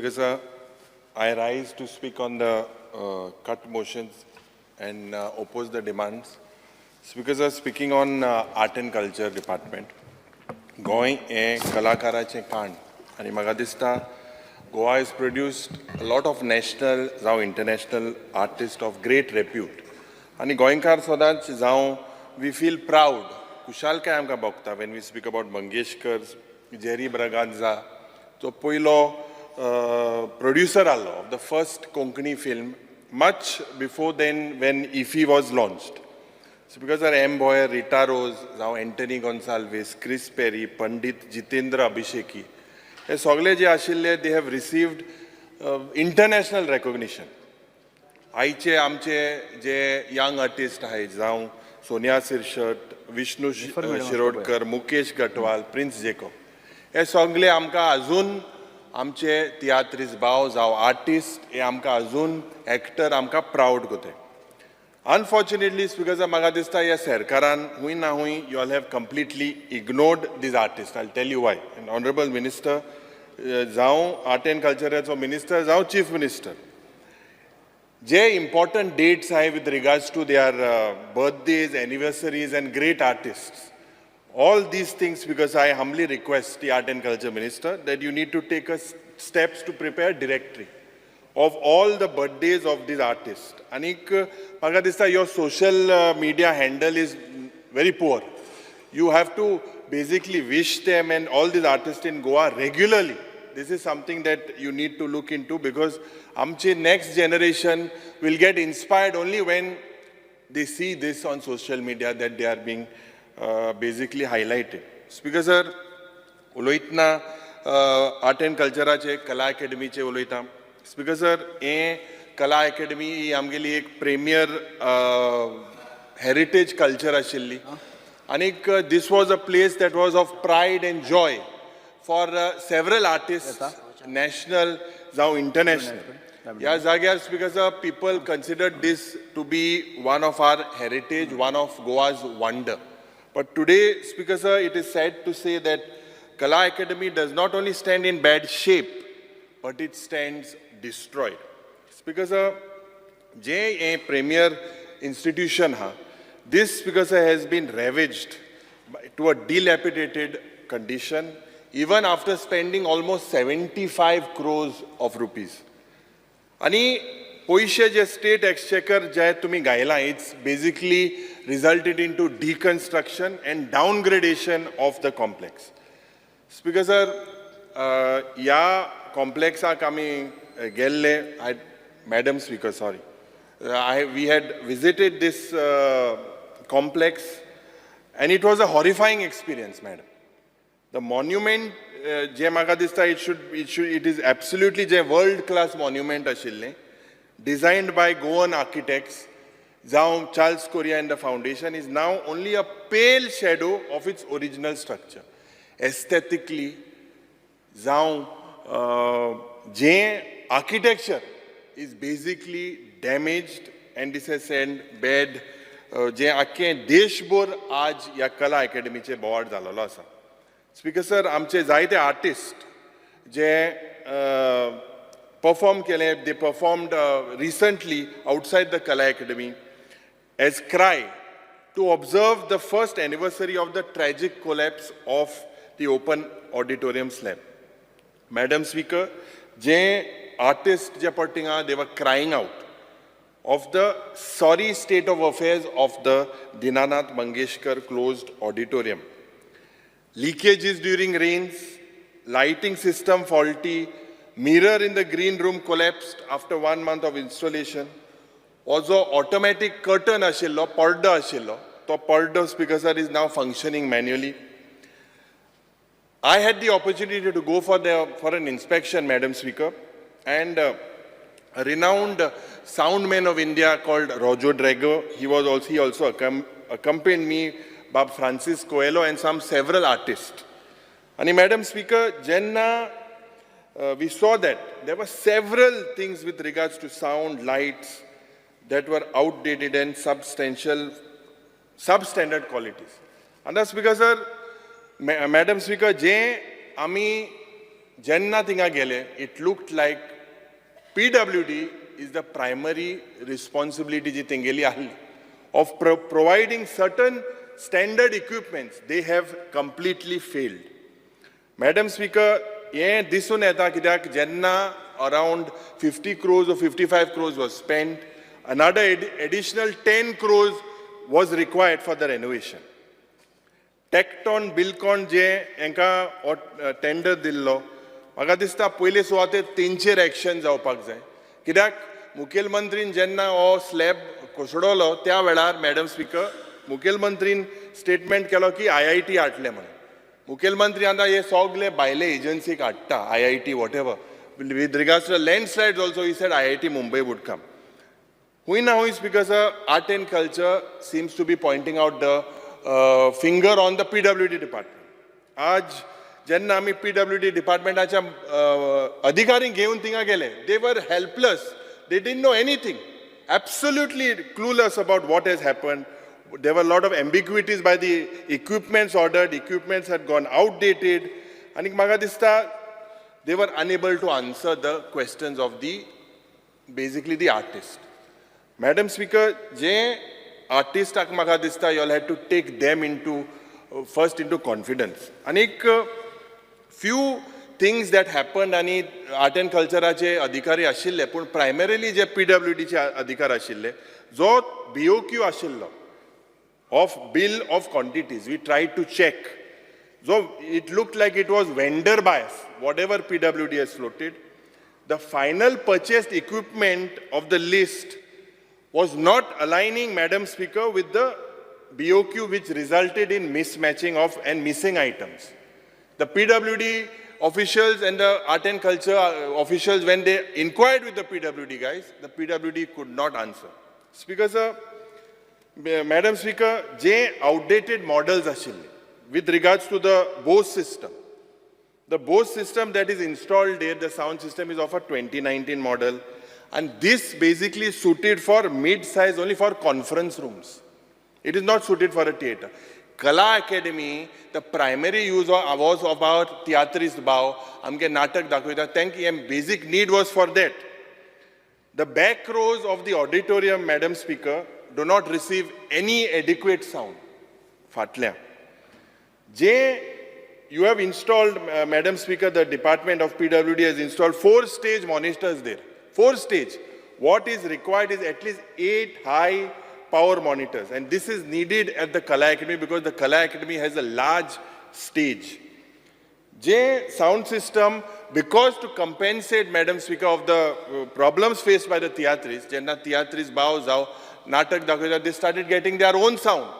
Because I rise to speak on the cut motions and oppose the demands. It's because speaking on art and culture department. Goa हे कलाकाराचें काण आनी म्हाका दिसता Goa has produced a lot of national जावं international artists of great repute. आनी गोंयकार सदांच जावं we feel proud, कुशालकाय आमकां भोगता when we speak about Mangeshkar, Jerry Braganza, जो पयलो producer of the first Konkani film, much before then when IFFI was launched. So because our M. Boyer, Rita Rose, now Anthony Gonsalves, Chris Perry, Pandit Jitendra Abhisheki, they have received international recognition. आयचे आमचे जे young artists आहेत जावं Sonia Shirsat, Vishnu Shirodkar, Mukesh गटवाल, prince Jacob हे सगळे आमकां अजून आमचे तियात्रीस भाव जावं आर्टिस्ट हे आमकां अजून एक्टर आमकां प्राउड कोते. Unfortunately, because म्हाका दिसता ह्या सरकारान हूंय ना हूंय you all have completely ignored these artists. I'll tell you why. An honorable minister, जावं आर्ट एंड कल्चराचो मिनिस्टर जावं चीफ मिनिस्टर, जे important dates आहे with regards to their birthdays, anniversaries and great artists. All these things, because I humbly request the Art and Culture Minister that you need to take steps to prepare directory of all the birthdays of these artists. Anik, म्हाका दिसता your social media handle is very poor. You have to basically wish them and all these artists in Goa regularly. This is something that you need to look into because amche next generation will get inspired only when they see this on social media that they are being basically highlighted. Speaker sir, उलोयतना art and कल्चराचे कला अकॅडमीचे उलोयता. Speaker sir, हे कला academy ही आमगेली एक premier heritage culture आशिल्ली आनीक this was a place that was of pride and joy for several artist, national जावं इंटरनॅशनल. ह्या जाग्यार speaker sir, people considered this to be one of our heritage, one of Goa's wonder. But today, Speaker sir, it is sad to say that Kala Academy does not only stand in bad shape, but it stands destroyed. Speaker sir, a premier institution, this, Speaker sir, has been ravaged to a dilapidated condition, even after spending almost 75 crores of rupees. Ani poishe je state exchequer jay tumi gaila, it's basically resulted into deconstruction and downgradation of the complex. Speaker sir, ya complex kami gelle, Madam Speaker, sorry. We had visited this complex and it was a horrifying experience, madam. The monument, je maga dista, it is absolutely a world-class monument ashille, designed by Goan architects. Charles Correa and the foundation is now only a pale shadow of its original structure. Aesthetically, architecture is basically damaged and this has sent bad. देशभर आज या कला अकॅडमीचे बोवाड जालोलो आसा. Speaker sir, आमचे जायते artist J perform kele, they performed recently outside the Kala Academy as CRY to observe the first anniversary of the tragic collapse of the open auditorium slab. Madam Speaker, artists they were crying out of the sorry state of affairs of the Dinanath Mangeshkar closed auditorium. Leakages during rains, lighting system faulty, mirror in the green room collapsed after 1 month of installation. Also, automatic curtain ashillo, parda ashillo. So, parda, Speaker sir, is now functioning manually. I had the opportunity to go for an inspection, Madam Speaker, and a renowned soundman of India called Rojo Drago, he also accompanied me, Bob Francis Coelho, and several artists. And Madam Speaker, we saw that there were several things with regards to sound, lights that were outdated and substandard qualities. And that's because, sir, Madam Speaker, ami Jenna Tinga Gele, it looked like PWD is the primary responsibility ji tingeli ahi of providing certain standard equipments. They have completely failed. Madam Speaker, ye disun yeta kidak Jenna around 50 crores or 55 crores was spent. Another additional 10 crores was required for the renovation. Tecton, Bilcon, je enka tender dillo. म्हाका दिसता पयले सुवातेर 300 action जावपाक जाय कित्याक मुखेलमंत्रीन जेन्ना हो slab कोसळलो त्या वेळार मॅडम स्पीकर मुखेलमंत्रीन स्टेटमेंट केलो की IIT हाडटले म्हणून मुखेलमंत्री आतां हे सगळे भायले एजन्सीक हाडटा IIT whatever with regards to the landslides also he said IIT Mumbai would come. Why now is because art and culture seems to be pointing out the finger on the PWD department. आज जेन्ना आमी PWD डिपार्टमेंटाच्या अधिकारींक घेवन थिंगा गेले, they were helpless. They didn't know anything. Absolutely clueless about what has happened. There were a lot of ambiguities by the equipments ordered. Equipments had gone outdated. And म्हाका दिसता they were unable to answer the questions of basically the artist. Madam Speaker, je artistak म्हाका दिसता you all had to take them first into confidence. And few things that happened आणि art and कल्चराचे अधिकारी आशिल्ले पूण primarily जे PWDचे अधिकार आशिल्ले जो BOQ आशिल्लो of bill of quantities we tried to check so it looked like it was vendor bias whatever PWD has floated the final purchased equipment of the list was not aligning Madam Speaker with the BOQ which resulted in mismatching of and missing items. The PWD officials and the art and culture officials, when they inquired with the PWD guys, the PWD could not answer. Speaker, sir, Madam Speaker, outdated models ashille with regards to the Bose system. The Bose system that is installed there, the sound system is of a 2019 model. And this basically suited for mid-size, only for conference rooms. It is not suited for a theatre. Kala Academy, the primary use was about theatrist bao, amke natak dakhvita. Thank you. Basic need was for that. The back rows of the auditorium, Madam Speaker, do not receive any adequate sound. Fatlya. You have installed, Madam Speaker, the Department of PWD has installed 4-stage monitors there. 4-stage. What is required is at least 8 high power monitors, and this is needed at the Kala Academy because the Kala Academy has a large stage. Sound system, because to compensate, Madam Speaker, of the problems faced by the theatrists, they started getting their own sound.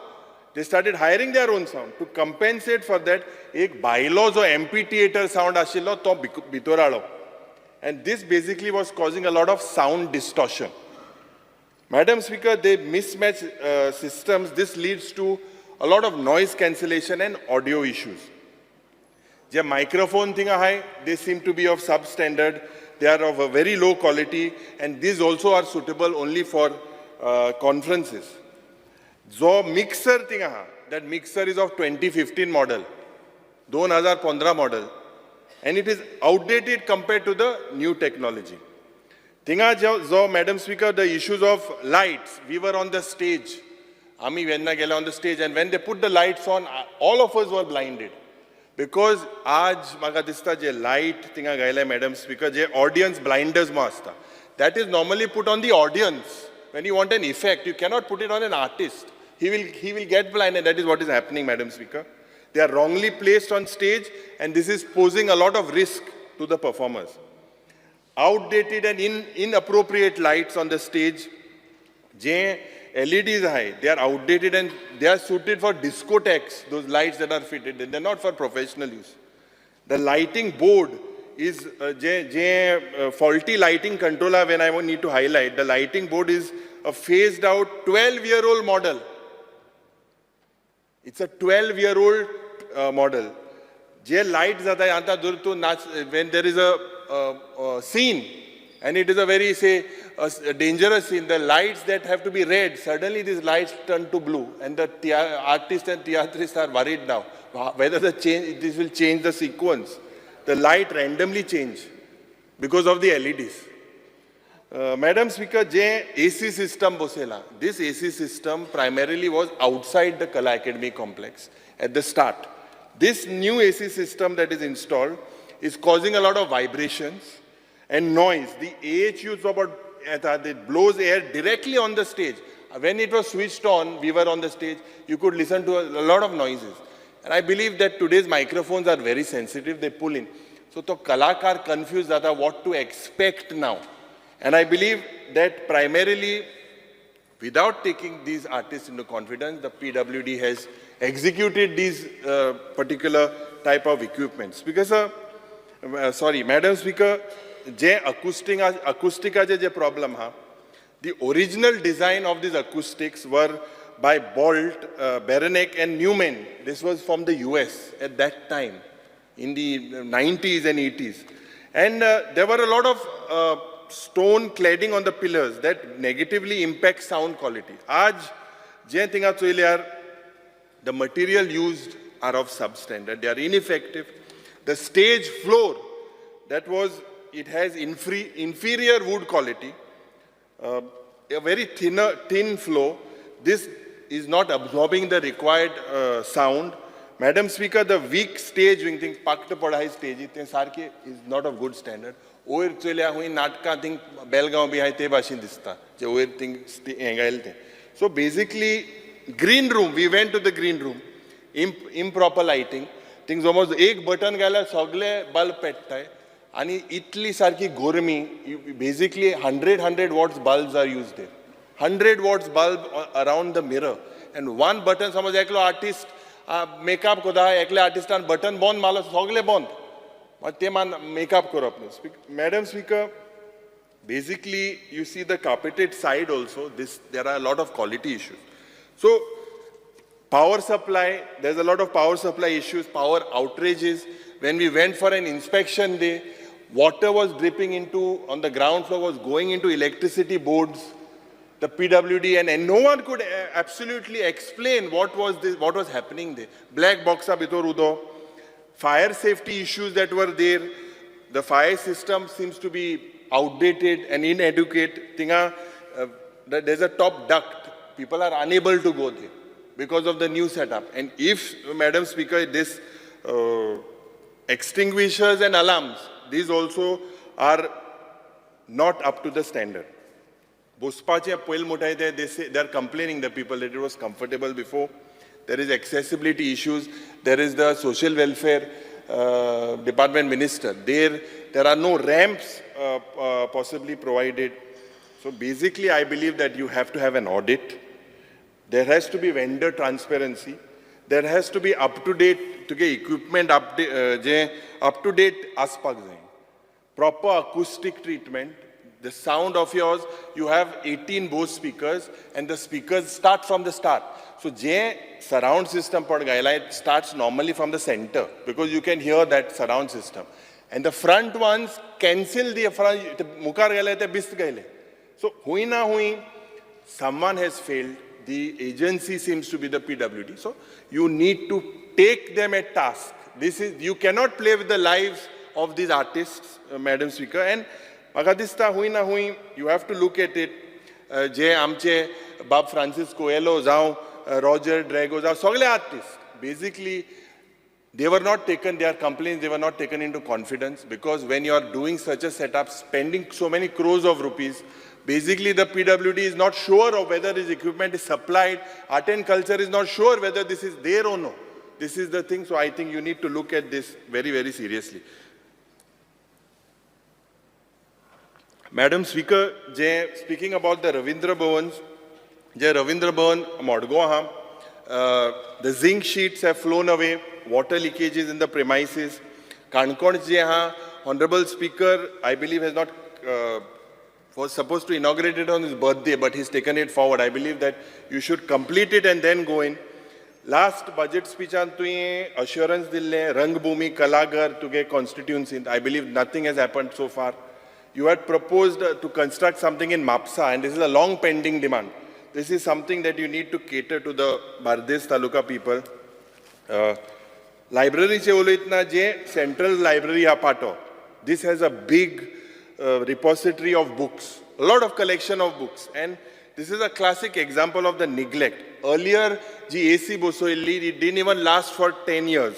They started hiring their own sound. To compensate for that, ek bylaws or MP theater sound ashilo to bitoralo. And this basically was causing a lot of sound distortion. Madam Speaker, they mismatch systems. This leads to a lot of noise cancellation and audio issues. The microphone thing high, they seem to be of substandard. They are of a very low quality, and these also are suitable only for conferences. So mixer thing that mixer is of 2015 model, 2015 model, and it is outdated compared to the new technology. Madam Speaker, the issues of lights, we were on the stage. Ami Venna Gela on the stage, and when they put the lights on, all of us were blinded. Because aaj magadista je light tinga gaila, Madam Speaker, je audience blinders master. That is normally put on the audience. When you want an effect, you cannot put it on an artist. He will get blind, and that is what is happening, Madam Speaker. They are wrongly placed on stage, and this is posing a lot of risk to the performers. Outdated and inappropriate lights on the stage. LEDs high, they are outdated and they are suited for discotheques, those lights that are fitted, they're not for professional use. The lighting board is faulty lighting controller. When I need to highlight, the lighting board is a phased out 12-year-old model. It's a 12-year-old model. Lights when there is a scene, and it is a very, a dangerous scene, the lights that have to be red, suddenly these lights turn to blue, and the artists and theatrists are worried now whether this will change the sequence. the light randomly change because of the LEDs. Madam Speaker, je AC system bosela. This AC system primarily was outside the Kala Academy complex at the start. This new AC system that is installed is causing a lot of vibrations and noise. The AHU it blows air directly on the stage. When it was switched on, we were on the stage, you could listen to a lot of noises. And I believe that today's microphones are very sensitive, they pull in. So to Kalakar confused that what to expect now. And I believe that primarily, without taking these artists into confidence, the PWD has executed these particular type of equipments. Because, Madam Speaker, je acoustica je problem ha, the original design of these acoustics were by Bolt, Beranek and Newman. This was from the US at that time, in the 90s and 80s. And there were a lot of stone cladding on the pillars that negatively impact sound quality. Aaj, the material used are of substandard, they are ineffective. The stage floor, it has inferior wood quality, a very thin floor. This is not absorbing the required sound. Madam Speaker, the weak stage, we think pakta padhai stage, is not of good standard. Oir chilya hui natka think Belgaon bihai te bashin dista. Je oir think engail the. So basically, green room. We went to the green room. Improper lighting. Things almost एक button gala सगळे bulb पेटताय. आणि इतली सारखी गोरमी. Basically 100 watts bulbs are used there. 100 watts bulb around the mirror. And one button, समज एकलो artist makeup कोदा एकले artist an button बंद मालो सगळे बंद. Makeup corruptness. Madam Speaker, basically you see the carpeted side also, there are a lot of quality issues. So power supply, there's a lot of power supply issues, power outrages. When we went for an inspection day, water was dripping on the ground floor was going into electricity boards, the PWD, and no one could absolutely explain what was happening there. Black boxa bitor udo. Fire safety issues that were there, the fire system seems to be outdated and inadequate. There's a top duct. People are unable to go there because of the new setup. And if, Madam Speaker, this extinguishers and alarms, these also are not up to the standard. They are complaining, the people, that it was comfortable before. There is accessibility issues. There is the social welfare department minister. There are no ramps possibly provided. So basically, I believe that you have to have an audit. There has to be vendor transparency. There has to be up-to-date equipment, up-to-date aspag. Proper acoustic treatment. The sound of yours, you have 18 Bose speakers, and the speakers start from the start. So, surround system it starts normally from the center, because you can hear that surround system. And the front ones cancel the front, so, hui na hui, someone has failed. The agency seems to be the PWD. So, you need to take them at task. You cannot play with the lives of these artists, Madam Speaker. And Agadista hui na hui, you have to look at it. Je amche Bob Francis Coelho zao, Roger Drago zao, sagle artists. Basically, they were not taken, their complaints, they were not taken into confidence, because when you are doing such a setup, spending so many crores of rupees, basically the PWD is not sure of whether this equipment is supplied. Art and culture is not sure whether this is there or no. This is the thing, so I think you need to look at this very, very seriously. Madam Speaker, speaking about the Ravindra Bhavans, Ravindra Bhavan Modgaon, the zinc sheets have flown away, water leakages in the premises. Kankon Honorable Speaker, I believe, has not was supposed to inaugurate it on his birthday, but he's taken it forward. I believe that you should complete it and then go in. Last budget speech assurance dille Rangbhumi Kalagar to get constituency. I believe nothing has happened so far. You had proposed to construct something in Mapsa, and this is a long pending demand. This is something that you need to cater to the Bardes Taluka people. लायब्ररीचे उलयतना जे central library हा पाटो, this has a big repository of books, a lot of collection of books, and this is a classic example of the neglect. Earlier, ji AC bosoilli, it didn't even last for 10 years.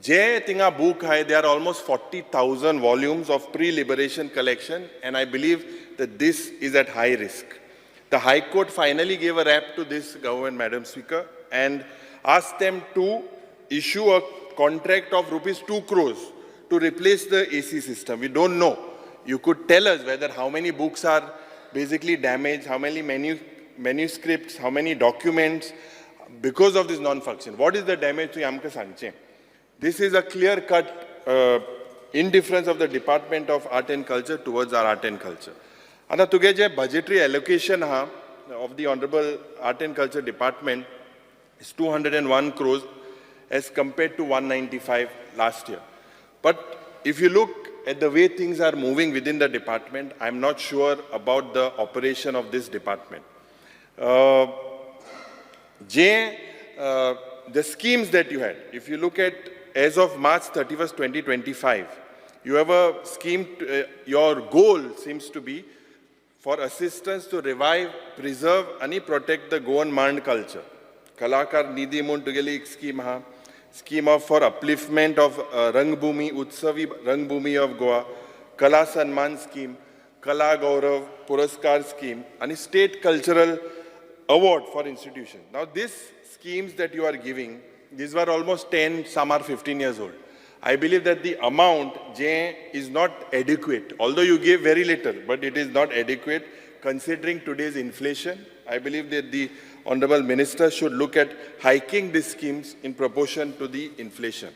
Je tinga book hai, there are almost 40,000 volumes of pre-liberation collection, and I believe that this is at high risk. The High Court finally gave a rap to this government, Madam Speaker, and asked them to issue a contract of rupees 2 crores to replace the AC system. We don't know. You could tell us whether how many books are basically damaged, how many manuscripts, how many documents because of this non-function. What is the damage to Yamka Sanche? This is a clear-cut indifference of the Department of Art and Culture towards our art and culture. And the budgetary allocation of the Honorable Art and Culture Department is 201 crores as compared to 195 last year. But if you look at the way things are moving within the department, I'm not sure about the operation of this department. The schemes that you had, if you look at as of March 31st, 2025, you have a scheme, your goal seems to be for assistance to revive, preserve, and protect the Goan Mand culture. Kalakar Nidhi Muntugeli scheme scheme for upliftment of Rangbhumi, Utsavi Rangbhumi of Goa, Kala Sanman scheme, Kala Gaurav Puraskar scheme, and a state cultural award for institutions. Now these schemes that you are giving, these were almost 10, some are 15 years old. I believe that the amount, is not adequate. Although you give very little, but it is not adequate considering today's inflation. I believe that the Honorable Minister should look at hiking these schemes in proportion to the inflation.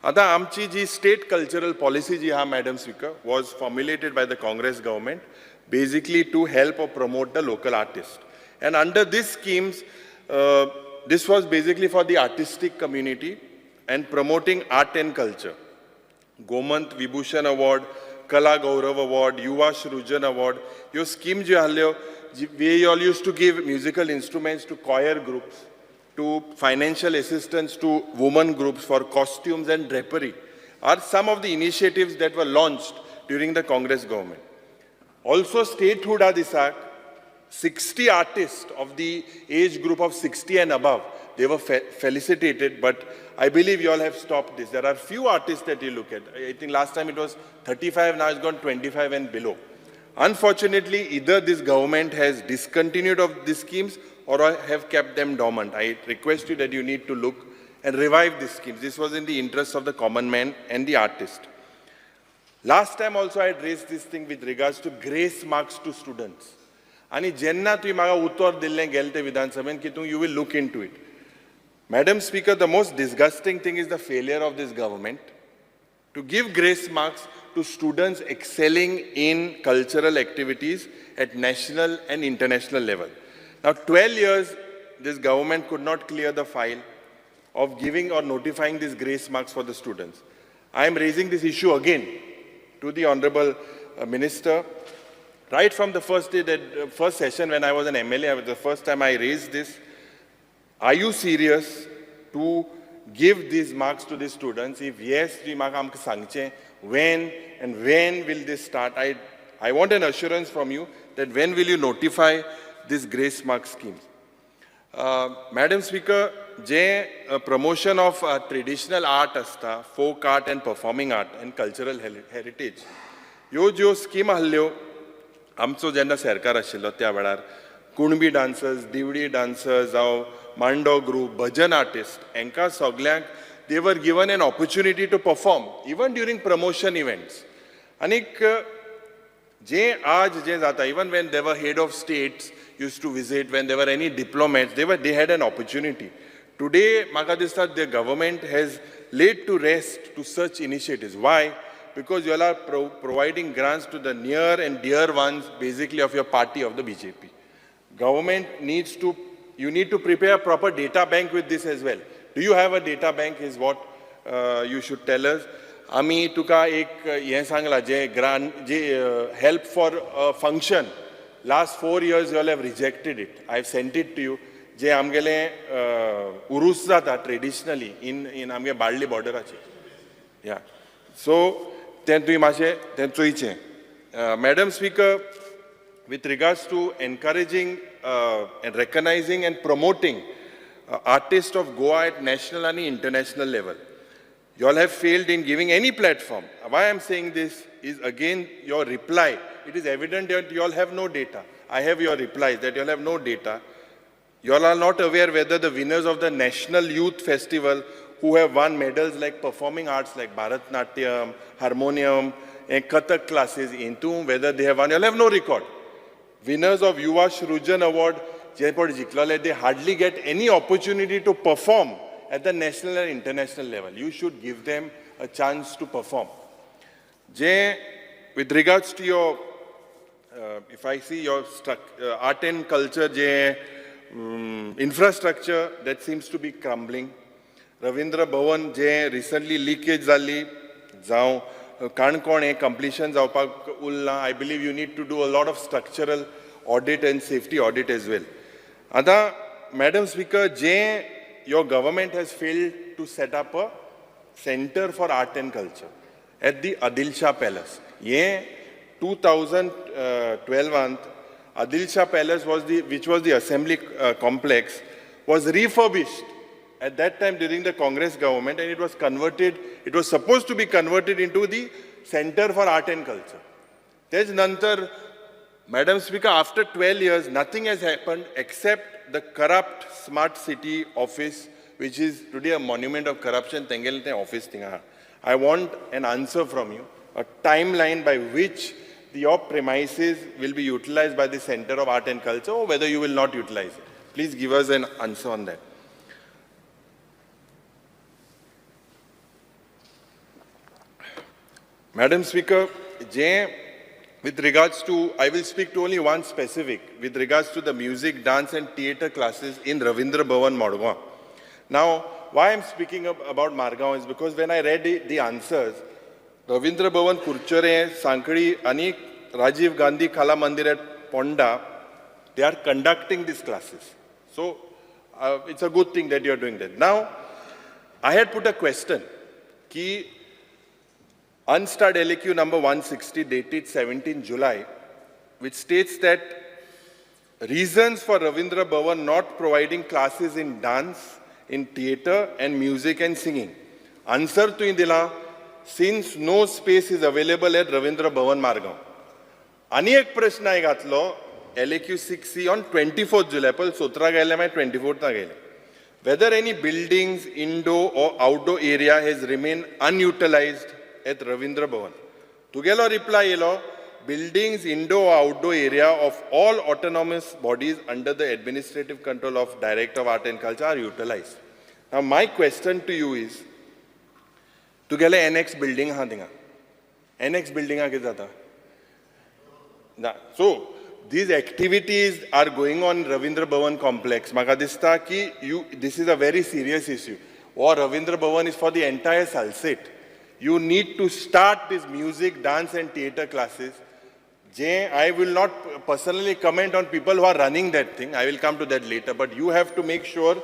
आता आमची जी state cultural policy जी हा Madam Speaker was formulated by the Congress government basically to help or promote the local artist. And under these schemes, this was basically for the artistic community and promoting art and culture. Gomant Vibhushan Award, Kala Gaurav Award, Yuva Shrujan Award, your scheme jo halyo, we all used to give musical instruments to choir groups, to financial assistance to women groups for costumes and drapery, are some of the initiatives that were launched during the Congress government. Also, statehood adisak, 60 artists of the age group of 60 and above, they were felicitated, but I believe you all have stopped this. There are few artists that you look at. I think last time it was 35, now it's gone 25 and below. Unfortunately, either this government has discontinued of these schemes or have kept them dormant. I request you that you need to look and revive these schemes. This was in the interest of the common man and the artist. Last time also I had raised this thing with regards to grace marks to students. And jenna tu maga uttor dille gelte Vidhan Sabhan ki you will look into it. Madam Speaker, the most disgusting thing is the failure of this government to give grace marks to students excelling in cultural activities at national and international level. Now, 12 years, this government could not clear the file of giving or notifying these grace marks for the students. I am raising this issue again to the Honorable Minister. Right from the first day, that first session when I was an MLA, the first time I raised this, are you serious to give these marks to the students? If yes, when and when will this start? I want an assurance from you that when will you notify this grace mark schemes? Madam Speaker, promotion of traditional art asta, folk art and performing art and cultural heritage. Jo scheme halyo, आमचो जेन्ना सरकार आशिल्लो त्या वेळार Kunbi dancers, दिवडी dancers जावं मांडो group, भजन artist हांकां सगल्यांक they were given an opportunity to perform even during promotion events. Anik je jata, even when there were head of states used to visit, when there were any diplomats, they had an opportunity. Today, Makadista, the government has laid to rest to such initiatives. Why? Because you all are providing grants to the near and dear ones, basically of your party, of the BJP. Government needs to, you need to prepare a proper data bank with this as well. Do you have a data bank is what you should tell us. Ami tuka ek ye sangla je grant je help for a function. Last 4 years you all have rejected it. I've sent it to you. जे आमगेले उरूस जाता traditionally इन आमगे बाळ्ळी बॉर्डराची या सो तें तुवें मातशें तें चोयचें madam speaker with regards to encouraging and recognizing and promoting artists of Goa at national and international level. You all have failed in giving any platform. Why I'm saying this is again your reply. It is evident that you all have no data. I have your replies that you all have no data. You all are not aware whether the winners of the National Youth Festival who have won medals like performing arts like Bharatnatyam, harmonium, and Kathak classes into whether they have won. You all have no record. Winners of Yuva Shrujan Award, they hardly get any opportunity to perform at the national and international level. You should give them a chance to perform. With regards to your, if I see your art and culture, infrastructure, that seems to be crumbling. Ravindra Bhavan, recently leakage zali, जावं काणकोण हें completion जावपाक उरलां. I believe you need to do a lot of structural audit and safety audit as well. Ada, Madam Speaker, your government has failed to set up a Center for Art and Culture at the Adil Shah Palace. 2012 Adil Shah Palace was which was the assembly complex, was refurbished at that time during the Congress government, and it was converted, it was supposed to be converted into the Center for Art and Culture. Nantar, Madam Speaker, after 12 years, nothing has happened except the corrupt smart city office, which is today a monument of corruption. Office. I want an answer from you, a timeline by which your premises will be utilized by the Center of Art and Culture, or whether you will not utilize it. Please give us an answer on that. Madam Speaker, with regards to, I will speak to only one specific, with regards to the music, dance and theatre classes in Ravindra Bhavan, Margaon. Now, why I'm speaking about Margaon is because when I read the answers, Ravindra Bhavan, Kurchere, Sankadi, and Rajiv Gandhi Kala Mandir at Ponda, they are conducting these classes. So, it's a good thing that you're doing that. Now, I had put a question, ki Unstarred LAQ number 160 dated 17 July, which states that reasons for Ravindra Bhavan not providing classes in dance, in theatre and music and singing. Answer to indila, since no space is available at Ravindra Bhavan Margaon. Ani ek prashna hai gatlo, LAQ 6C on 24th July, pal sotra gaile mai 24th na gaile. Whether any buildings, indoor or outdoor area has remained unutilized at Ravindra Bhavan. Tugelo reply yelo, buildings, indoor or outdoor area of all autonomous bodies under the administrative control of Director of Art and Culture are utilized. Now my question to you is, Tugele NX building ha dinga. NX building ha kizata. So these activities are going on in Ravindra Bhavan complex. Maka dista ki this is a very serious issue. Or Ravindra Bhavan is for the entire Salsette. You need to start these music, dance and theatre classes. I will not personally comment on people who are running that thing. I will come to that later. But you have to make sure,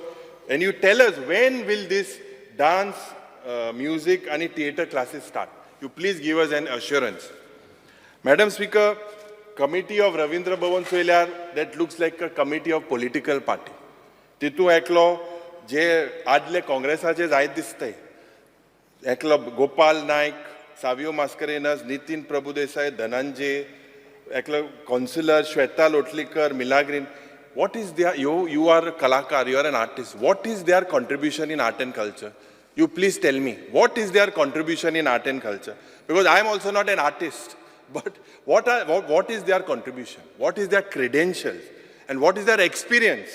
and you tell us when will this dance, music and theatre classes start. You please give us an assurance. Madam Speaker, committee of Ravindra Bhavan Soilyar, that looks like a committee of political party. Titu eklo, je adle Congressache zaid distay. Eklo Gopal Naik, Savio Mascarenas, Nitin Prabhudesai, Dhananjay, Eklo Consular, Shweta Lotlikar, Milagrin. What is their, you are a Kalakar, you are an artist. What is their contribution in art and culture? You please tell me, what is their contribution in art and culture? Because I am also not an artist, but what is their contribution? What is their credentials? And what is their experience?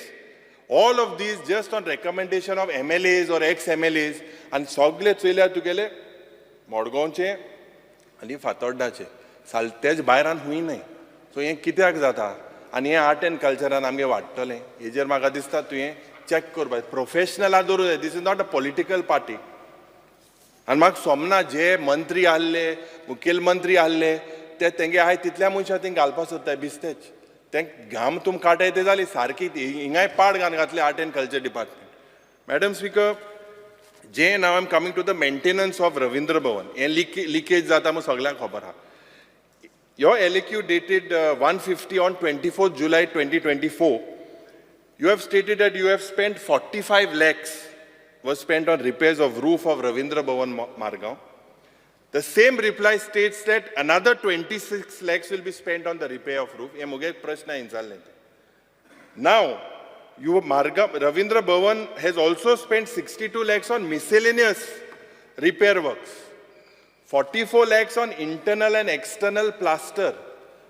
All of these just on recommendation of MLAs or ex-MLAs, and sogle चोयल्या तुगेले मडगांवचे आनी फातोड्डाचे सालतेच भायरान हुंय न्हय. सो हें कित्याक जाता आनी हें art and कल्चरान आमगे वाडटलें हेजेर म्हाका दिसता तुवें चॅक करपाक प्रोफेशनलां दवरूं जाय. This is not a political party. आनी म्हाका सोमना जे मंत्री आहले मुखेलमंत्री आहले ते तेंगे आहाय तितल्या मनशां थिंग घालपाक सोदताय बिस्तेच. घाम तुम काटाय ते जाली सारकी हिंगाय पाड घातले art and culture department. Madam speaker, जे नाव I am coming to the maintenance of Ravindra Bhavan, हे लिकेज जाता मग सगळ्यांक खबर आहा. Your LAQ dated 150 on 24th July 2024, you have stated that you have spent 45 lakhs was spent on repairs of roof of Ravindra Bhavan Margaon. The same reply states that another 26 lakhs will be spent on the repair of roof. ये मुझे प्रश्न इंचालने. Now, Ravindra Bhavan has also spent 62 lakhs on miscellaneous repair works. 44 lakhs on internal and external plaster,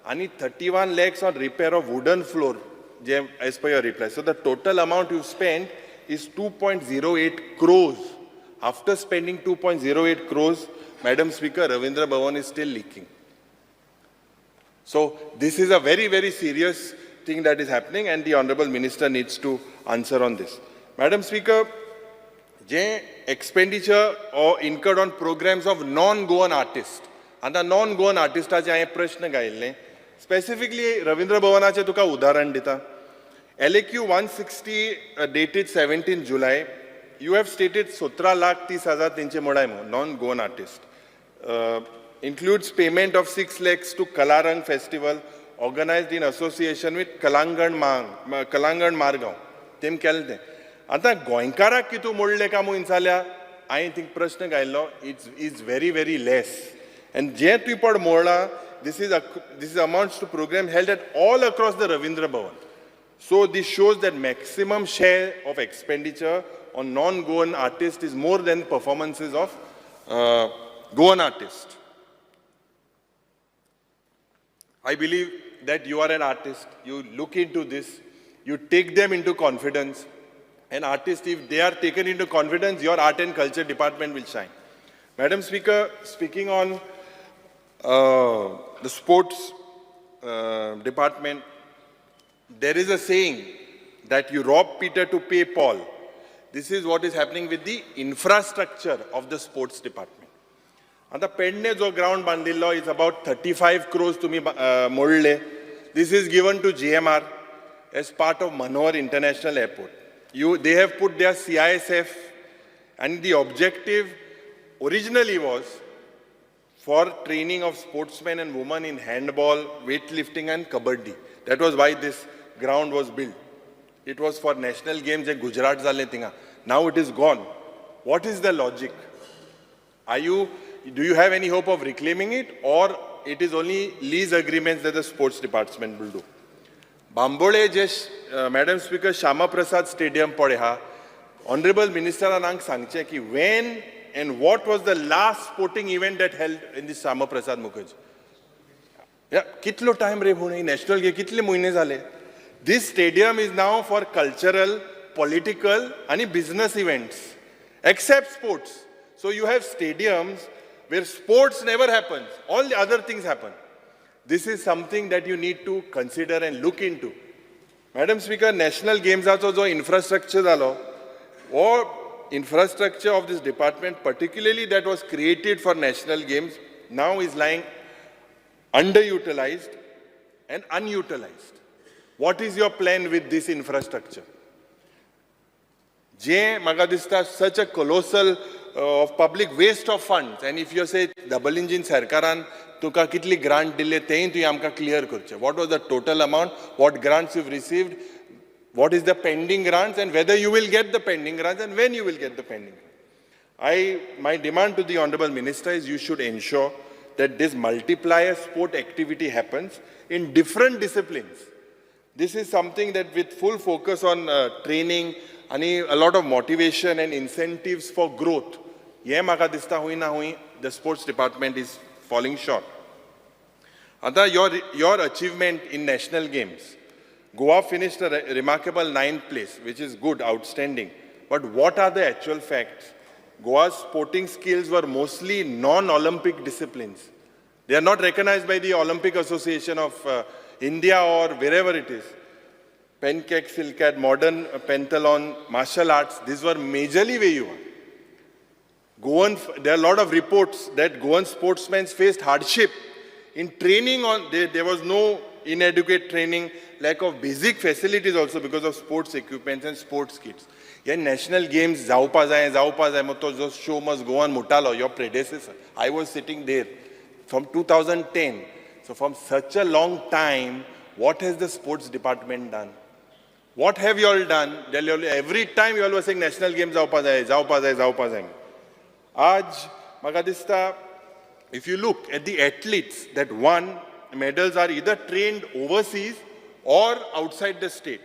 and 31 lakhs on repair of wooden floor, as per your reply. So the total amount you spent is 2.08 crores. After spending 2.08 crores, Madam Speaker, Ravindra Bhavan is still leaking. So this is a very, very serious thing that is happening, and the Honorable Minister needs to answer on this. Madam Speaker, J expenditure or incurred on programs of non-Goan artists. आता non-Goan artistaचे हांवें प्रश्न घायिल्ले. Specifically Ravindra भवनाचे तुका उदाहरण दिता. LAQ 160 dated 17 July, you have stated 17,30,000 तेंचे मोडाय म्हणून non-Goan artist. Includes payment of 6 lakhs to Kalarang Festival organized in association with Kalangan Margaon. तेम केलें तें. आता गोंयकाराक कितू मोडले का म्हणून इंचाल्या हांवें थिंक प्रश्न घायल्लो, is very very less. And जे तुवें पड मोडला, this is amounts to program held at all across the Ravindra Bhavan. So this shows that maximum share of expenditure on non-Goan artists is more than performances of Goan artists. I believe that you are an artist, you look into this, you take them into confidence. An artist, if they are taken into confidence, your art and culture department will shine. Madam Speaker, speaking on the sports department, there is a saying that you rob Peter to pay Paul. This is what is happening with the infrastructure of the sports department. And the Pendne jo ground bandillo is about 35 crores to me modle. This is given to GMR as part of Manohar International Airport. They have put their CISF, and the objective originally was for training of sportsmen and women in handball, weightlifting and kabaddi. That was why this ground was built. It was for national games in Gujarat zale tinga. Now it is gone. What is the logic? Do you have any hope of reclaiming it, or it is only lease agreements that the sports department will do? Bambolim J madam speaker Shyama Prasad stadium पडे हा, honourable मिनिस्टरान Hong सांगचे की when and what was the last sporting event that held in this Shama Prasad Mukherjee? कितलो time रे म्हणून national game कितले महिने झाले? This stadium is now for cultural, political and business events, except sports. So you have stadiums where sports never happens, all the other things happen. This is something that you need to consider and look into. Madam Speaker, national games also jo infrastructure zalo, or infrastructure of this department, particularly that was created for national games, now is lying underutilized and unutilized. What is your plan with this infrastructure? Je maga dista such a colossal of public waste of funds, and if you say double engine sarkaran तुका कितली grant दिले तेय तुवें आमकां clear करचें. What was the total amount, what grants you've received, what is the pending grants, and whether you will get the pending grants and when you will get the pending grants. My demand to the Honorable Minister is you should ensure that this multiplier sport activity happens in different disciplines. This is something that with full focus on training and a lot of motivation and incentives for growth, ye maka dista hui na hui, the sports department is falling short. Ata your achievement in national games, Goa finished a remarkable 9th place, which is good, outstanding. But what are the actual facts? Goa's sporting skills were mostly non-Olympic disciplines. They are not recognized by the Olympic Association of India or wherever it is. Pancake, silkat, modern pentathlon, martial arts, these were majorly where you are. There are a lot of reports that Goan sportsmen faced hardship in training. There was no inadequate training, lack of basic facilities also because of sports equipments and sports kits. Yeah, national games, जावपा जाय, मग तो show must go on Mutalo, your predecessor. I was sitting there from 2010. So from such a long time, what has the sports department done? What have you all done? Every time you all were saying national games, जावपा जाय. Aj, म्हाका दिसता, if you look at the athletes that won medals are either trained overseas or outside the state.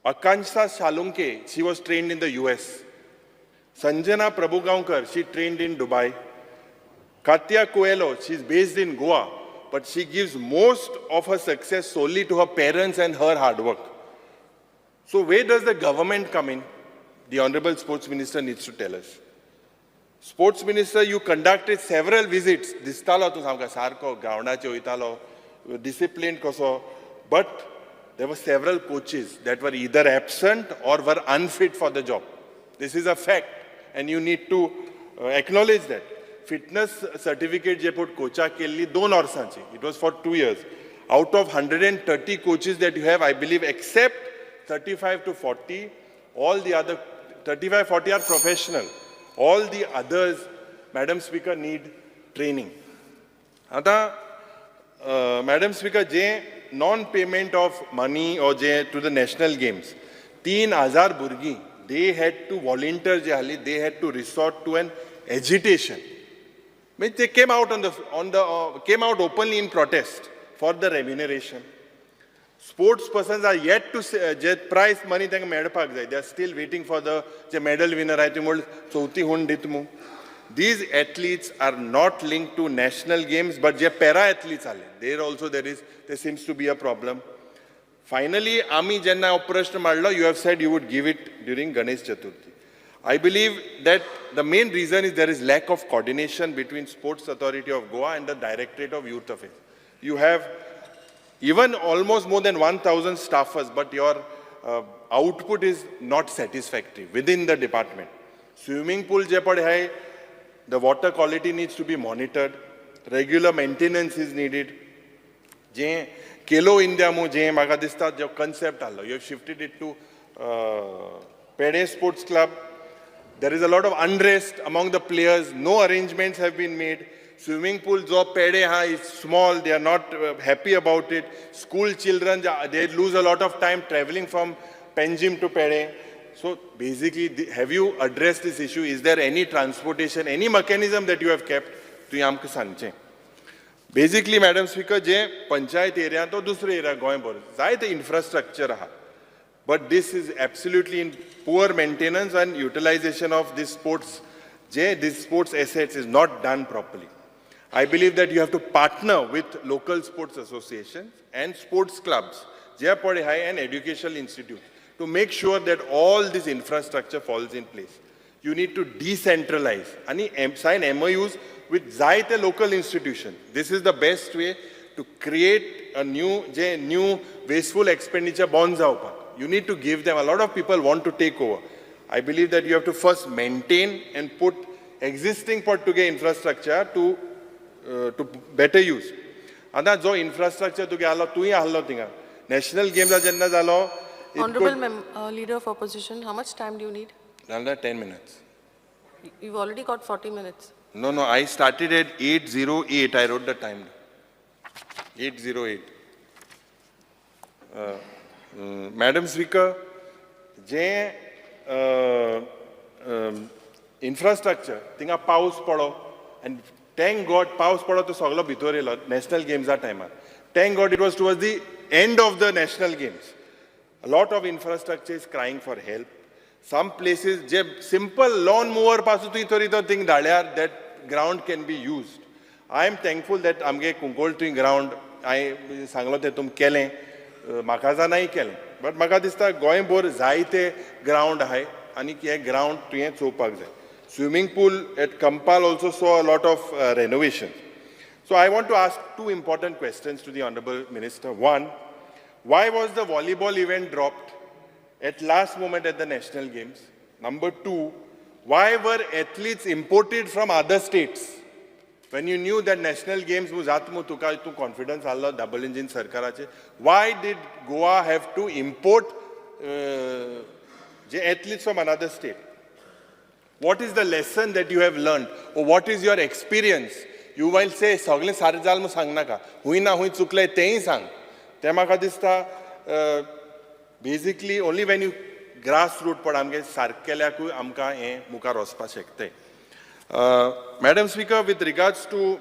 Akansha Shalunke, she was trained in the US. Sanjana Prabhugaonkar, she trained in Dubai. Katya Coelho, she's based in Goa, but she gives most of her success solely to her parents and her hard work. So where does the government come in? The Honorable Sports Minister needs to tell us. Sports Minister, you conducted several visits. Distalo tu samka sarko, groundache oitalo, disciplined koso, but there were several coaches that were either absent or were unfit for the job. This is a fact, and you need to acknowledge that. Fitness certificate je put coacha kelli 2 वर्सांची. It was for 2 years. Out of 130 coaches that you have, I believe, except 35 to 40, all the other 35, 40 are professional. All the others, Madam Speaker, need training. आता, Madam Speaker, je non-payment of money or to the national games, 3,000 burgi, they had to volunteer, they had to resort to an agitation. They came out came out openly in protest for the remuneration. Sports persons are yet to say, prize money they are still waiting for the medal winner. These athletes are not linked to national games, but para athletes are there seems to be a problem. Finally, Ami Janna Operation Madla, you have said you would give it during Ganesh Chaturthi. I believe that the main reason is there is lack of coordination between Sports Authority of Goa and the Directorate of Youth Affairs. You have even almost more than 1,000 staffers, but your output is not satisfactory within the department. Swimming pool je pad hai, the water quality needs to be monitored. Regular maintenance is needed. Je Kelo India mu je maga dista jo concept allo. You have shifted it to Pede Sports Club. There is a lot of unrest among the players. No arrangements have been made. Swimming pool jo Pede is small. They are not happy about it. School children, they lose a lot of time traveling from Panjim to Pede. So basically, have you addressed this issue? Is there any transportation, any mechanism that you have kept? To yamke sanche. Basically, Madam Speaker, je panchayat area to dusre area goy bor. Zai the infrastructure ha. But this is absolutely in poor maintenance and utilization of this sports. This sports assets is not done properly. I believe that you have to partner with local sports associations and sports clubs, and educational institutes, to make sure that all this infrastructure falls in place. You need to decentralize and sign MOUs with Zaite local institutions. This is the best way to create a new wasteful expenditure bonds out. You need to give them. A lot of people want to take over. I believe that you have to first maintain and put existing Portuguese infrastructure to better use. And that infrastructure to get national games agenda jalo. Honorable Leader of Opposition, how much time do you need? Under 10 minutes. You've already got 40 minutes. No, I started at 8:08. I wrote the time. 8:08. Madam Speaker, infrastructure, tinga paus pado, and thank God paus pado to saglo bithore national games are timer. Thank God it was towards the end of the national games. A lot of infrastructure is crying for help. Some places, simple lawn mower pasu tu thing that ground can be used. I am thankful that amge Kungol to ground. I sanglo te tum kele, makaza nahi kele. But maka dista goyim bor zaite ground hai, ani kiya ground to ye chopak jai. Swimming pool at Kampal also saw a lot of renovation. So I want to ask two important questions to the Honorable Minister. One, why was the volleyball event dropped at last moment at the National Games? Number two, why were athletes imported from other states when you knew that national games was atmu tuka tu confidence allo double engine sarkarache, why did Goa have to import athletes from another state? What is the lesson that you have learned, or what is your experience? You will say sagle sarjal mu sang naka hui na hui chuklay tehi sang te maka dista basically only when you grassroots pad amge sarkelyaku amka he mukar ospa shekte. Madam Speaker, with regards to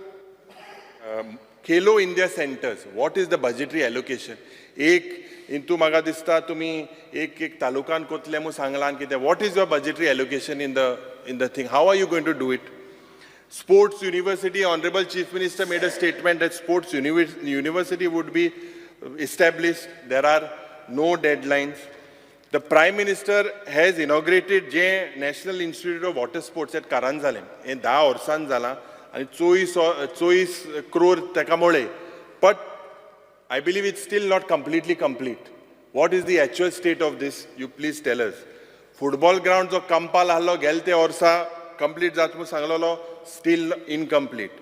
Khelo India centers, what is the budgetary allocation? Into Magadista to me, ek talukan kotlemu sanglan kite. What is your budgetary allocation in the thing? How are you going to do it? Sports University, Honorable Chief Minister made a statement that Sports University would be established. There are no deadlines. The Prime Minister has inaugurated National Institute of Water Sports at Karanzalem. In 10 वर्सां जाला आणि 24 crore तेका मोळे. But I believe it's still not completely complete. What is the actual state of this? You please tell us. Football ground जो कंपाल आलो गेलते वर्सा complete जात मु सांगलो still incomplete.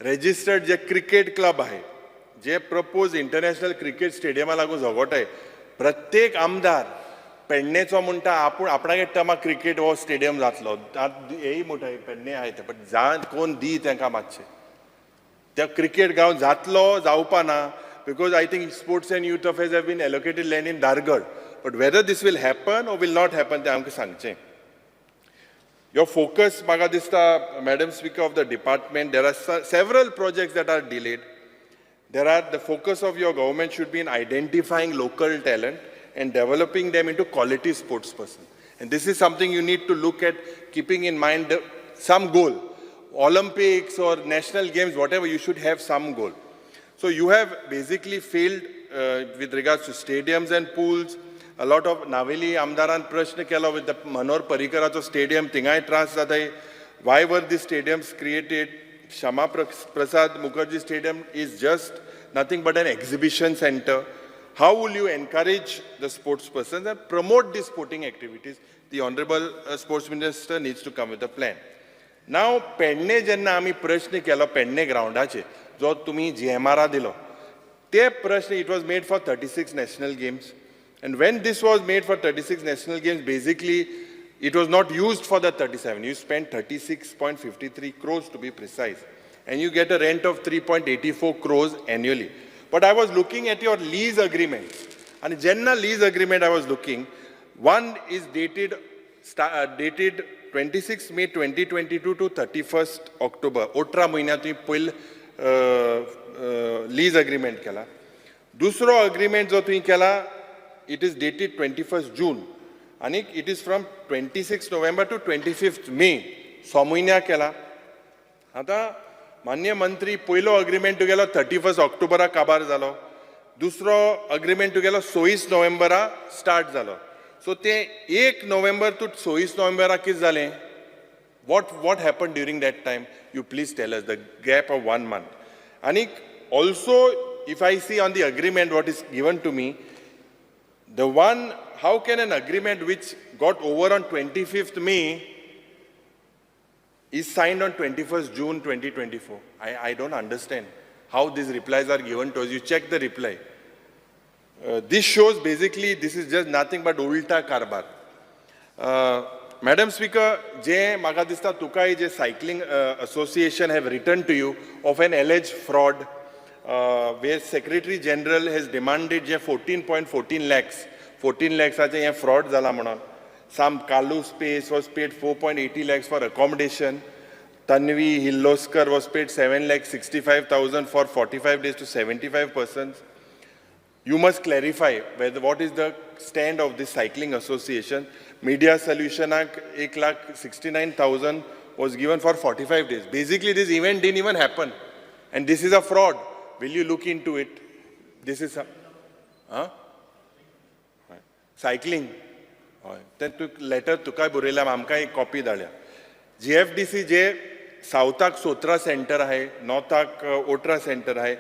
Registered जे cricket club आहे, जे proposed international cricket stadium लागू जगोटाय, प्रत्येक आमदार पेडणेचो म्हणटा आपणागे टमा क्रिकेट हो स्टेडियम जातलो हेय मोठा पेडणे आहे ते पण जा कोण दी तांकां मातशें त्या क्रिकेट ग्राउंड जातलो जावपा ना because I think sports and youth affairs have been allocated land in Dargad, but whether this will happen or will not happen ते आमकां सांगचें. Your focus म्हाका दिसता Madam Speaker of the department, there are several projects that are delayed. The focus of your government should be in identifying local talent and developing them into quality sports person. And this is something you need to look at, keeping in mind some goal. Olympics or national games, whatever, you should have some goal. So you have basically failed with regards to stadiums and pools. A lot of Naveli Amdaran Prashna Kela with the Manor Parikaracho stadium, Tingai Trans Zatai. Why were these stadiums created? Shama Prasad Mukherjee Stadium is just nothing but an exhibition center. How will you encourage the sports persons and promote these sporting activities? The Honorable Sports Minister needs to come with a plan. Now, Pedne jenna ami prashna kelo Pedne groundache, jo tumi GMR dilo. Te prashna, it was made for 36 national games. And when this was made for 36 national games, basically, it was not used for the 37. You spent 36.53 crores to be precise. And you get a rent of 3.84 crores annually. But I was looking at your lease agreements. And general lease agreement I was looking. One is dated 26 May 2022 to 31st October. Otra mahina tumi pil lease agreement kela. Dusro agreement jo tumi kela, it is dated 21st June. And it is from 26th November to 25th May. So mahina kela. Ata मान्य मंत्री पयलो agreement तुगेलो 31 ऑक्टोबरा काबार जालो दुसरो agreement तुगेलो 26 नोव्हेंबरा start जालो सो ते 1 नोव्हेंबर टू 26 नोव्हेंबरा कितें जालें what happened during that time you please tell us the gap of 1 month and also if I see on the agreement what is given to me the one how can an agreement which got over on 25th May is signed on 21st June 2024. I don't understand how these replies are given to us. You check the reply. This shows basically this is just nothing but ulta karbar. Madam Speaker, je maga dista tukai je cycling association have written to you of an alleged fraud where Secretary General has demanded je 14.14 lakhs. 14 lakhs aje ye fraud zala manon. Some Kalu Space was paid 4.80 lakhs for accommodation. Tanvi Hilloskar was paid 7,65,000 for 45 days to 75 persons. You must clarify what is the stand of this cycling association. Media Solution Act 1,69,000 was given for 45 days. Basically, this event didn't even happen. And this is a fraud. Will you look into it? This is a... Huh? Cycling. Then letter तुका बुरेला आमकां एक copy धाडल्या GFDC जे साउथाक सोत्रा centre आहे नॉर्थाक ओट्रा centre आहे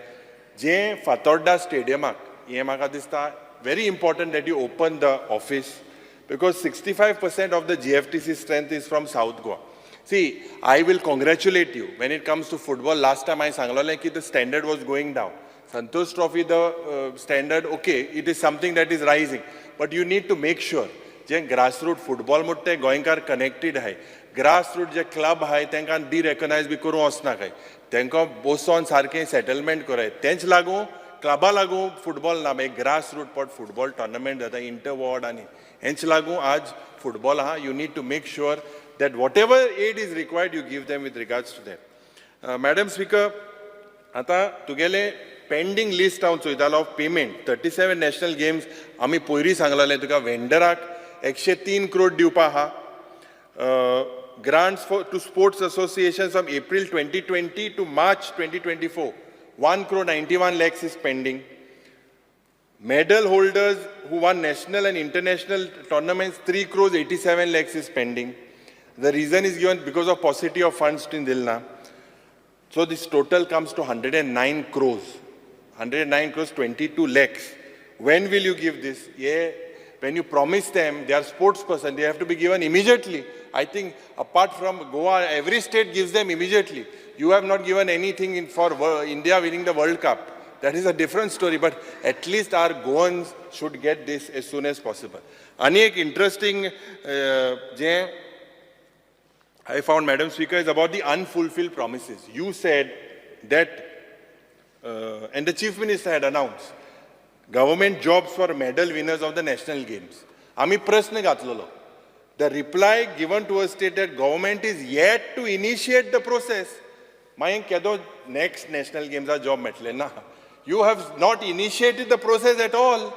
जे फातोड्डा स्टेडियमाक हे म्हाका दिसता very important that you open the office because 65% of the GFDC strength is from South Goa See, I will congratulate you when it comes to football. Last time I सांगलेलें की the standard was going down. Santosh Trophy, the standard, okay, it is something that is rising. But you need to make sure, J grassroots football मुट्टे गोंयकार connected है. Grassroots जे club है, तेंकां de-recognize भी करूं वचना काय. तेंकां बसोन सारकें settlement कराय. तेंच लागूं क्लबा लागूं फुटबॉल ना एक grassroots पॉट फुटबॉल टूर्नामेंट जाता इंटर-वॉर्ड आनी हेंच लागूं आज फुटबॉल आहा. You need to make sure that whatever aid is required, you give them with regards to that. Madam Speaker, आता तुगेले pending list हांव चोयतालो of payment 37 national games आमी पयरीं सांगलेलें तुका वेंडराक 103 crore दिवपा आहा. Grants to sports associations from April 2020 to March 2024 1 crore 91 lakhs is pending. Medal holders who won national and international tournaments 3 crores 87 lakhs is pending. The reason is given because of paucity of funds in Dilna. So this total comes to 109 crores. 109 crores 22 lakhs. When will you give this? Yeah, when you promise them, they are sports person, they have to be given immediately. I think apart from Goa, every state gives them immediately. You have not given anything for India winning the World Cup. That is a different story, but at least our Goans should get this as soon as possible. Ani ek interesting I found, Madam Speaker, is about the unfulfilled promises. You said that, and the Chief Minister had announced, government jobs for medal winners of the national games. Ami prashna gatlolo. The reply given to us stated that government is yet to initiate the process. Mayen kedo next national games are job metle na. You have not initiated the process at all.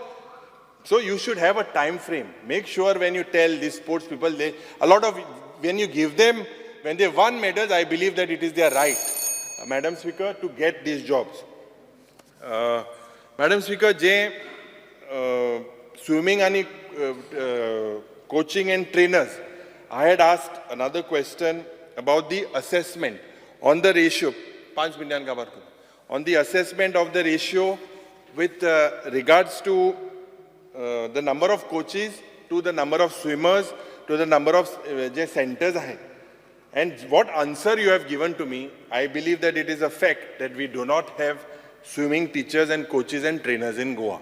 So you should have a time frame. Make sure when you tell these sports people, when you give them, when they won medals, I believe that it is their right, Madam Speaker, to get these jobs. Madam Speaker, swimming and coaching and trainers, I had asked another question about the assessment on the ratio. 5 minutes ka barko. On the assessment of the ratio with regards to the number of coaches, to the number of swimmers, to the number of centers. And what answer you have given to me, I believe that it is a fact that we do not have swimming teachers and coaches and trainers in Goa.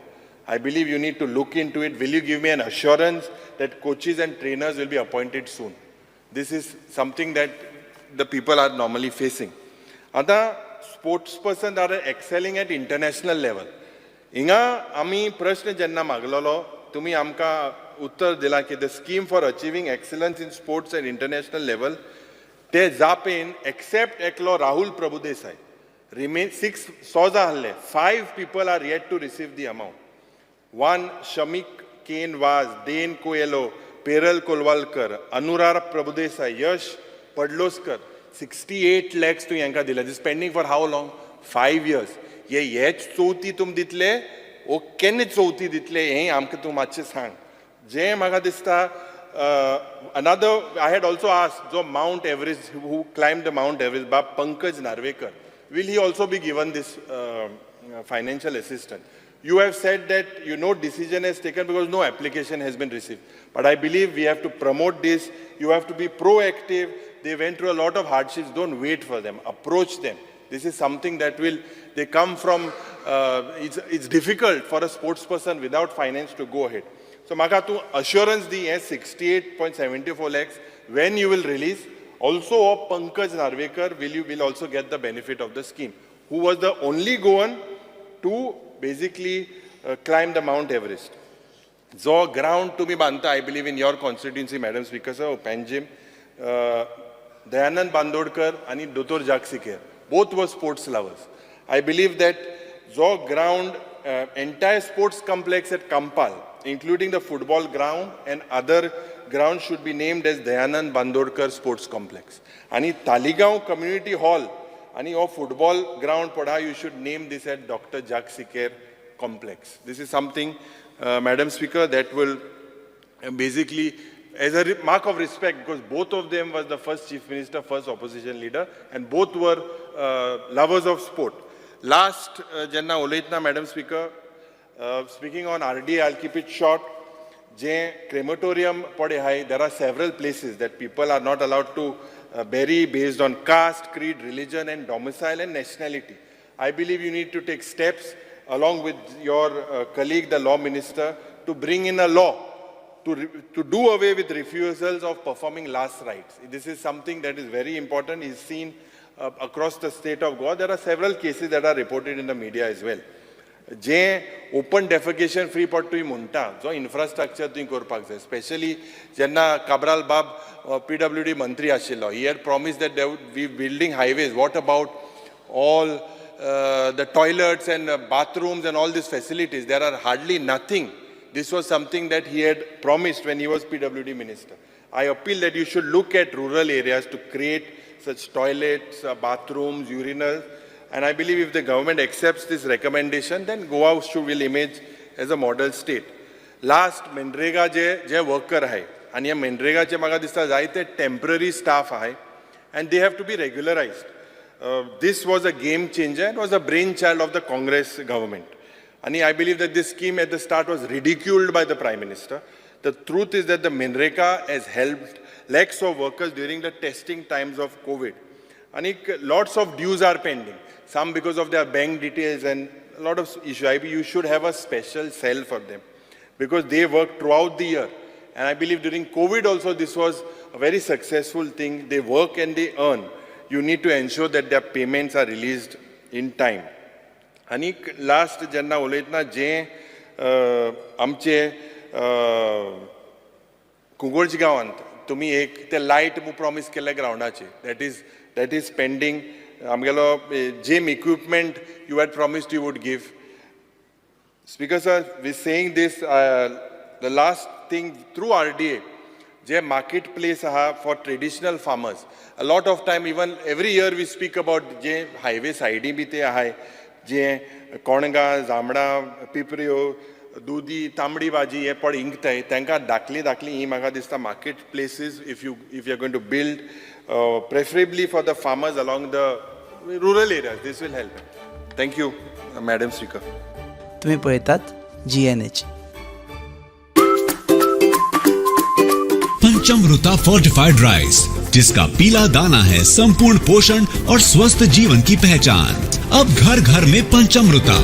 I believe you need to look into it. Will you give me an assurance that coaches and trainers will be appointed soon? This is something that the people are normally facing. Other sports persons are excelling at international level. Inga ami prashna jenna maglolo, tumi amka uttar dila ki the scheme for achieving excellence in sports at international level, te zapen except eklo Rahul Prabhudesai, remain 6 soza halle, 5 people are yet to receive the amount. One, Shamik Kane Vaz, Dane Coelho, Peral Kolwalkar, Anurag Prabhudesai, Yash Padloskar, 68 lakhs to yanka dila. This is pending for how long? 5 years. Ye yech chouti tum ditle, o ken chouti ditle, yehi amke tum achhe sang. Je maga dista, another, I had also asked, jo Mount Everest, who climbed the Mount Everest, Bab Pankaj Narvekar, will he also be given this financial assistance? You have said that no decision is taken because no application has been received. But I believe we have to promote this. You have to be proactive. They went through a lot of hardships. Don't wait for them. Approach them. This is something that they come from, it's difficult for a sports person without finance to go ahead. So, Maka, tu assurance di 68.74 lakhs, when you will release. Also, Pankaj Narvekar will also get the benefit of the scheme, who was the only Goan to basically climb the Mount Everest. So ground to be banta, I believe in your constituency, Madam Speaker, sir, Panjim, Dayanand Bandodkar and Dr. Jaksikher, both were sports lovers. I believe that Zo ground, entire sports complex at Kampal, including the football ground and other grounds should be named as Dayanand Bandodkar Sports Complex. And Taligaon Community Hall, and your football ground, Pada, you should name this at Dr. Jaksikher Complex. This is something, Madam Speaker, that will basically, as a mark of respect, because both of them was the first Chief Minister, first opposition leader, and both were lovers of sport. Last, Janna Olaitna, Madam Speaker, speaking on RDA, I'll keep it short. Crematorium, there are several places that people are not allowed to bury based on caste, creed, religion, and domicile and nationality. I believe you need to take steps along with your colleague, the law minister, to bring in a law to do away with refusals of performing last rites. This is something that is very important. Is seen across the state of Goa. There are several cases that are reported in the media as well. J open defecation free पडटा तुवें म्हणटा जो infrastructure तुवें करपाक जाय specially जेन्ना काब्राल बाब PWD मंत्री आशिल्लो he had promised that they would be building highways what about all the toilets and bathrooms and all these facilities? There are hardly nothing. This was something that he had promised when he was PWD minister. I appeal that you should look at rural areas to create such toilets, bathrooms, urinals. And I believe if the government accepts this recommendation, then Goa will emerge as a model state. Last, Manrega J worker आहे आणि या मनरेगाचे म्हाका दिसता जायते temporary staff आहे and they have to be regularized. This was a game changer. It was a brainchild of the Congress government. And I believe that this scheme at the start was ridiculed by the Prime Minister. The truth is that the Manrega has helped lakhs of workers during the testing times of COVID. And lots of dues are pending. Some because of their bank details and a lot of issues. You should have a special cell for them because they work throughout the year. And I believe during COVID also this was a very successful thing. They work and they earn. You need to ensure that their payments are released in time. आणि last जेन्ना उलयतना जें आमचे कुंगोळजी गांवांत तुमी एक ते light promise केल्ले ग्रावंडाचे दॅट इज पेंडींग आमगेलो gym equipment you had promised you would give speaker sir we saying this the last thing through RDA जे मार्केट प्लेस आहा for traditional farmers a lot of time even every year we speak about J highway सायडी B ते आहाय जे कोणगां जांबळां पिपऱ्यो दुदी तांबडी भाजी हे per इंकताय तांकां धाकली ही म्हाका दिसता market places if you are going to build preferably for the farmers along the rural areas this will help thank you madam speaker तुम्ही पळयतात GNH पंचमृता फोर्टिफाइड राइस जिसका पीला दाना है संपूर्ण पोषण और स्वस्थ जीवन की पहचान। अब घर घर में पंचमृता।